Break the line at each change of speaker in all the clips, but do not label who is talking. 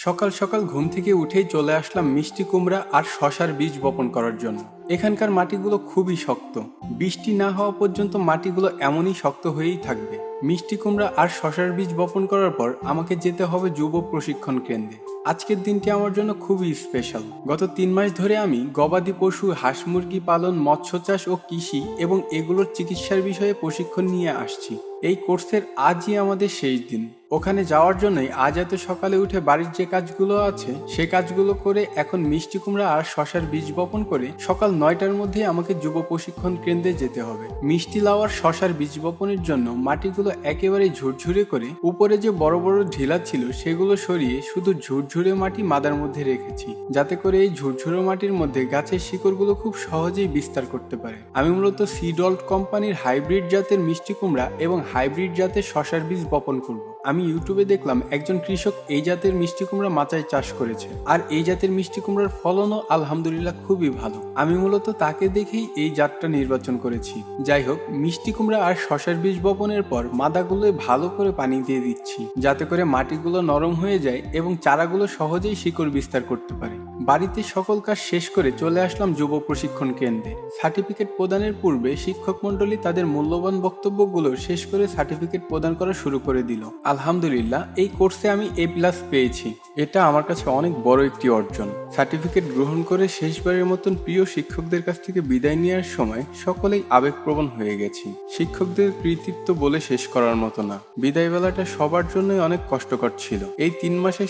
সকাল সকাল ঘুম থেকে উঠেই চলে আসলাম মিষ্টি কুমড়া আর শশার বীজ বপন করার জন্য। এখানকার মাটিগুলো খুবই শক্ত, বৃষ্টি না হওয়া পর্যন্ত মাটিগুলো এমনই শক্ত হয়েই থাকবে। মিষ্টি কুমড়া আর শশার বীজ বপন করার পর আমাকে যেতে হবে যুব প্রশিক্ষণ কেন্দ্রে। আজকের দিনটি আমার জন্য খুবই স্পেশাল। গত 3 মাস ধরে আমি গবাদি পশু, হাঁস মুরগি পালন, মৎস্য চাষ ও কৃষি এবং এগুলোর চিকিৎসার বিষয়ে প্রশিক্ষণ নিয়ে আসছি। এই কোর্সের আজই আমাদের শেষ দিন। ওখানে যাওয়ার জন্যই আজ এত সকালে উঠে বাড়ির যে কাজগুলো আছে সে কাজগুলো করে এখন মিষ্টি কুমড়া আর শশার বীজ বপন করে সকাল 9টার মধ্যেই আমাকে যুব প্রশিক্ষণ কেন্দ্রে যেতে হবে। মিষ্টি লাউ আর শশার বীজ বপনের জন্য মাটিগুলো একেবারে ঝুরঝুরে করে উপরে যে বড় বড় ঢিলা ছিল সেগুলো সরিয়ে শুধু ঝুরঝুরে মাটি মাদার মধ্যে রেখেছি, যাতে করে এই ঝুরঝুরে মাটির মধ্যে গাছের শিকড়গুলো খুব সহজেই বিস্তার করতে পারে। আমি মূলত সিডল্ট কোম্পানির হাইব্রিড জাতের মিষ্টি কুমড়া এবং হাইব্রিড জাতের শশার বীজ বপন করব। আমি ইউটিউবে দেখলাম একজন কৃষক এই জাতের মিষ্টি কুমড়া মাচায় চাষ করেছে, আর এই জাতের মিষ্টি কুমড়ার ফলনও আলহামদুলিল্লাহ খুবই ভালো। আমি মূলত তাকে দেখেই এই জাতটা নির্বাচন করেছি। যাই হোক, মিষ্টি কুমড়া আর শশার বীজ বপনের পর মাদাগুলোয় ভালো করে পানি দিয়ে দিচ্ছি, যাতে করে মাটিগুলো নরম হয়ে যায় এবং চারাগুলো সহজেই শিকড় বিস্তার করতে পারে। বাড়িতে সকল কাজ শেষ করে চলে আসলাম যুব প্রশিক্ষণ কেন্দ্রে। সার্টিফিকেট প্রদানের পূর্বে শিক্ষক মন্ডলী তাদের মূল্যবান বক্তব্যগুলো শেষ করে সার্টিফিকেট প্রদান করা শুরু করে দিল। আলহামদুলিল্লাহ, এই কোর্সে আমি A+ পেয়েছি। এটা আমার কাছে অনেক বড় একটি অর্জন। সার্টিফিকেট গ্রহণ করে শেষবারের মতন প্রিয় শিক্ষকদের কাছ থেকে বিদায় নেওয়ার সময় সকলেই আবেগপ্রবণ হয়ে গেছি। শিক্ষকদের কৃতিত্ব বলে শেষ করার মতো না। বিদায় বেলাটা সবার জন্যই অনেক কষ্টকর ছিল। এই 3 মাসে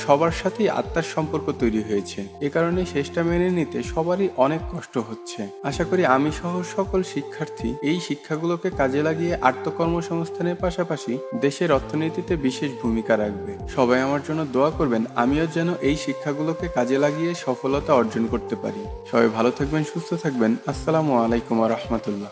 সবার সাথেই আত্মার সম্পর্ক তৈরি হয়েছে। এ কারণে শেষটা মেনে নিতে সবারই অনেক কষ্ট হচ্ছে। আশা করি আমি সহ সকল শিক্ষার্থী এই শিক্ষাগুলোকে কাজে লাগিয়ে আত্মকর্মসংস্থানের পাশাপাশি দেশের অর্থনীতিতে বিশেষ ভূমিকা রাখবে। সবাই আমার জন্য দোয়া করবেন, আমিও যেন এই শিক্ষাগুলোকে কাজে লাগিয়ে সফলতা অর্জন করতে পারি। সবাই ভালো থাকবেন, সুস্থ থাকবেন। আসসালামু আলাইকুম ওয়া রাহমাতুল্লাহ।